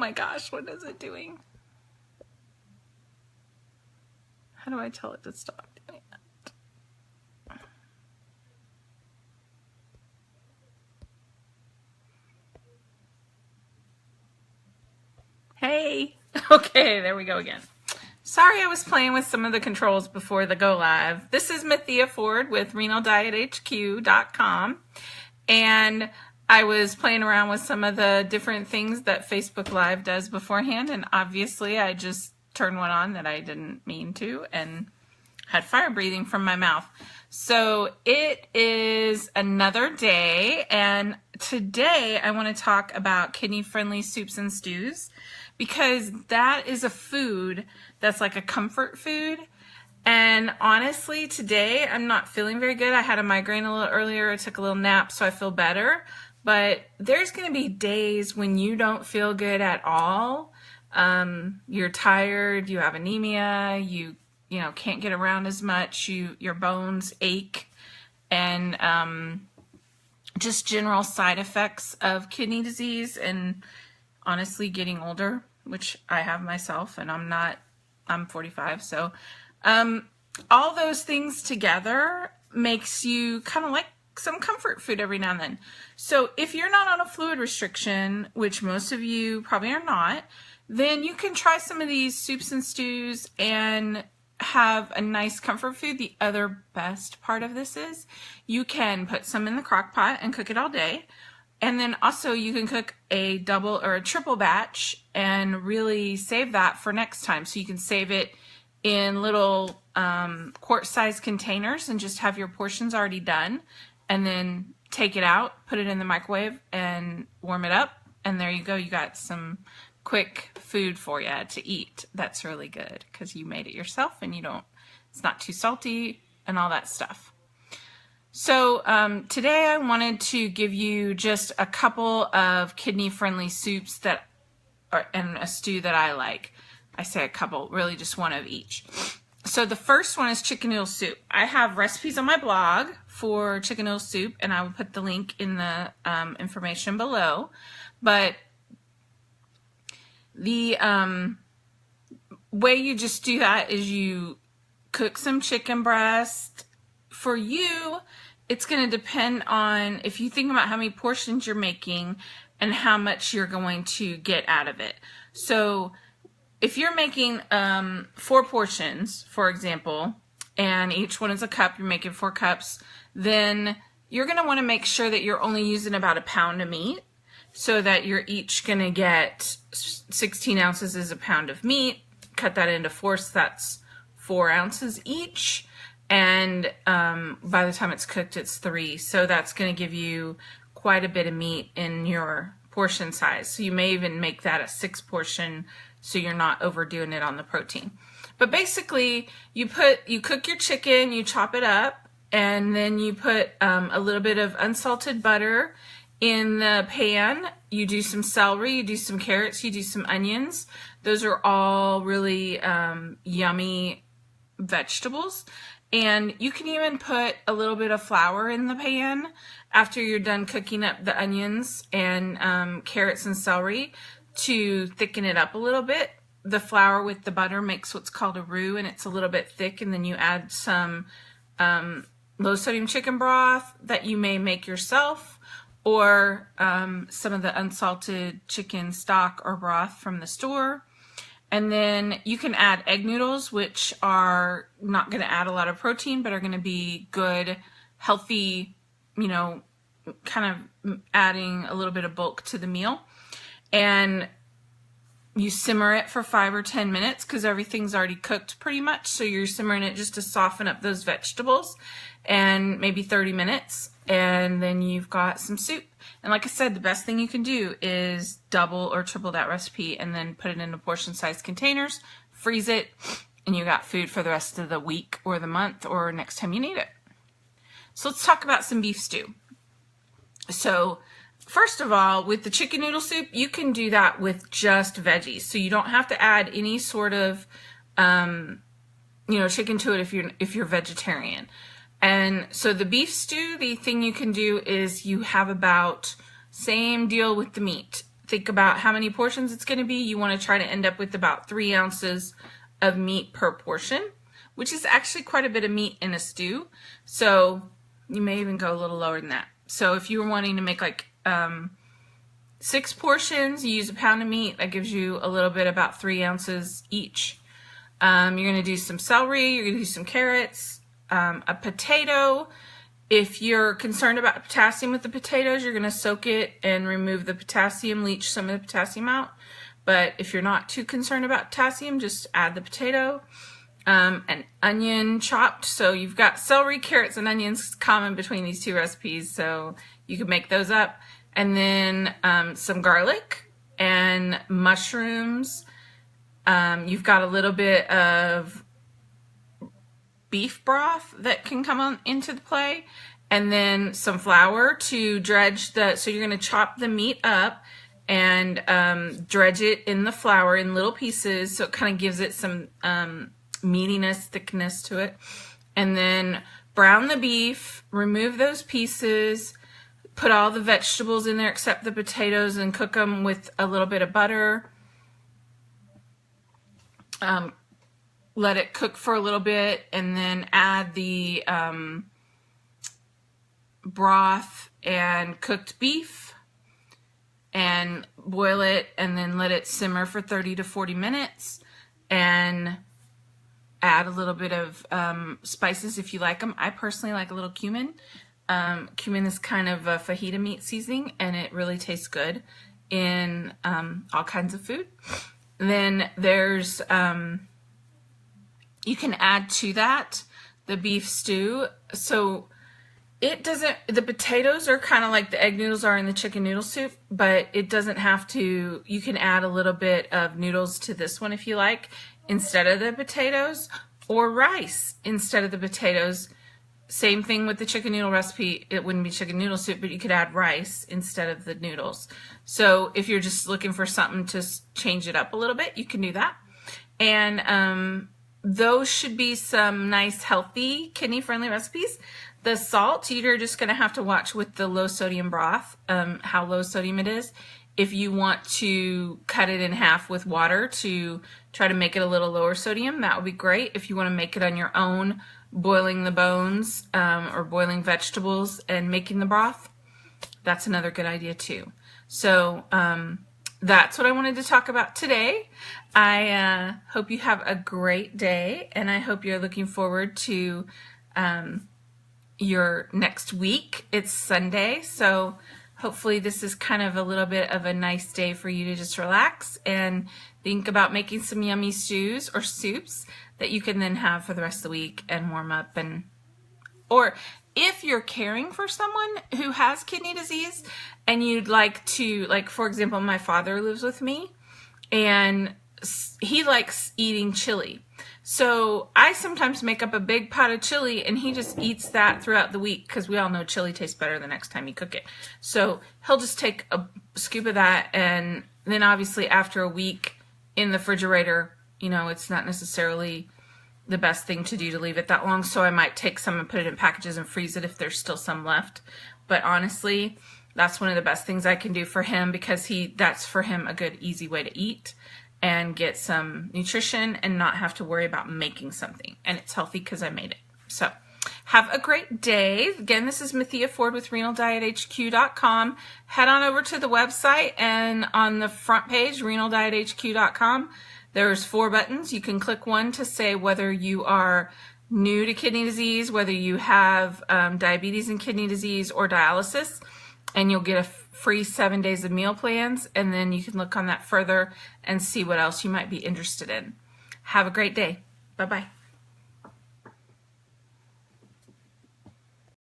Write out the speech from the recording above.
my gosh, what is it doing? How do I tell it to stop doing that? Hey, okay, there we go again. Sorry, I was playing with some of the controls before the go live. This is Mathia Ford with RenalDietHQ.com, and I was playing around with some of the different things that Facebook Live does beforehand, and obviously I just turned one on that I didn't mean to and had fire breathing from my mouth. So it is another day, and today I want to talk about kidney-friendly soups and stews, because that is a food that's like a comfort food. And honestly, today I'm not feeling very good. I had a migraine a little earlier. I took a little nap, so I feel better. But there's going to be days when you don't feel good at all. You're tired, you have anemia, you can't get around as much, your bones ache, and just general side effects of kidney disease, and honestly getting older, which I have myself, and I'm 45, so all those things together makes you kind of like some comfort food every now and then. So if you're not on a fluid restriction, which most of you probably are not, then you can try some of these soups and stews and have a nice comfort food. The other best part of this is you can put some in the crock pot and cook it all day. And then also you can cook a double or a triple batch and really save that for next time. So you can save it in little quart-sized containers and just have your portions already done, and then take it out, put it in the microwave and warm it up, and there you go. You got some quick food for you to eat. That's really good because you made it yourself, and it's not too salty and all that stuff. So today I wanted to give you just a couple of kidney-friendly soups and a stew that I like. I say a couple, really just one of each. So the first one is chicken noodle soup. I have recipes on my blog for chicken noodle soup, and I will put the link in the information below. But the way you just do that is you cook some chicken breast. For you, it's going to depend on if you think about how many portions you're making and how much you're going to get out of it. So if you're making 4 portions, for example, and each one is a cup, you're making 4 cups, then you're going to want to make sure that you're only using about a pound of meat, so that you're each going to get 16 ounces is a pound of meat. Cut that into 4, so that's 4 ounces each. And by the time it's cooked, it's 3. So that's going to give you quite a bit of meat in your portion size. So you may even make that a 6 portion, so you're not overdoing it on the protein. But basically, you cook your chicken, you chop it up, and then you put a little bit of unsalted butter in the pan. You do some celery, you do some carrots, you do some onions. Those are all really yummy vegetables. And you can even put a little bit of flour in the pan after you're done cooking up the onions and carrots and celery to thicken it up a little bit. The flour with the butter makes what's called a roux, and it's a little bit thick, and then you add some low sodium chicken broth that you may make yourself, or some of the unsalted chicken stock or broth from the store. And then you can add egg noodles, which are not going to add a lot of protein, but are going to be good, healthy, kind of adding a little bit of bulk to the meal. And you simmer it for 5 or 10 minutes because everything's already cooked pretty much. So you're simmering it just to soften up those vegetables, and maybe 30 minutes. And then you've got some soup. And like I said, the best thing you can do is double or triple that recipe and then put it into portion-sized containers, freeze it, and you got food for the rest of the week or the month or next time you need it. So let's talk about some beef stew. So first of all, with the chicken noodle soup, you can do that with just veggies. So you don't have to add any sort of chicken to it if you're vegetarian. And so the beef stew, the thing you can do is you have about, same deal with the meat, think about how many portions it's going to be, you want to try to end up with about 3 ounces of meat per portion, which is actually quite a bit of meat in a stew. So you may even go a little lower than that. So if you were wanting to make like 6 portions, you use a pound of meat, that gives you a little bit, about 3 ounces each. You're going to do some celery, you're going to do some carrots, a potato. If you're concerned about potassium with the potatoes, you're going to soak it and remove the potassium, leach some of the potassium out. But if you're not too concerned about potassium, just add the potato. An onion chopped. So you've got celery, carrots, and onions common between these 2 recipes, so you can make those up. And then some garlic and mushrooms. You've got a little bit of beef broth that can come on into the play, and then some flour to dredge the, so you're going to chop the meat up and dredge it in the flour in little pieces, so it kind of gives it some meatiness, thickness to it. And then brown the beef, remove those pieces, put all the vegetables in there except the potatoes, and cook them with a little bit of butter. Let it cook for a little bit, and then add the broth and cooked beef and boil it, and then let it simmer for 30 to 40 minutes, and add a little bit of spices if you like them. I personally like a little cumin. Cumin is kind of a fajita meat seasoning, and it really tastes good in all kinds of food. Then there's you can add to that the beef stew. So it doesn't, the potatoes are kind of like the egg noodles are in the chicken noodle soup, but it doesn't have to, you can add a little bit of noodles to this one if you like, instead of the potatoes, or rice instead of the potatoes. Same thing with the chicken noodle recipe. It wouldn't be chicken noodle soup, but you could add rice instead of the noodles. So if you're just looking for something to change it up a little bit, you can do that. And those should be some nice, healthy, kidney-friendly recipes. The salt, you're just going to have to watch with the low sodium broth, how low sodium it is. If you want to cut it in half with water to try to make it a little lower sodium, that would be great. If you want to make it on your own, boiling the bones or boiling vegetables and making the broth, that's another good idea too. So that's what I wanted to talk about today. I hope you have a great day, and I hope you're looking forward to your next week. It's Sunday, so hopefully this is kind of a little bit of a nice day for you to just relax and think about making some yummy stews or soups that you can then have for the rest of the week and warm up. And or if you're caring for someone who has kidney disease and you'd like to, like for example, my father lives with me and he likes eating chili. So I sometimes make up a big pot of chili and he just eats that throughout the week, because we all know chili tastes better the next time you cook it. So he'll just take a scoop of that, and then obviously after a week in the refrigerator, you know, it's not necessarily the best thing to do to leave it that long. So I might take some and put it in packages and freeze it if there's still some left. But honestly, that's one of the best things I can do for him, because that's for him a good, easy way to eat and get some nutrition and not have to worry about making something. And it's healthy because I made it. So have a great day. Again, this is Mathia Ford with RenalDietHQ.com. Head on over to the website, and on the front page, RenalDietHQ.com, there's 4 buttons. You can click one to say whether you are new to kidney disease, whether you have diabetes and kidney disease, or dialysis, and you'll get a free 7 days of meal plans, and then you can look on that further and see what else you might be interested in. Have a great day. Bye-bye.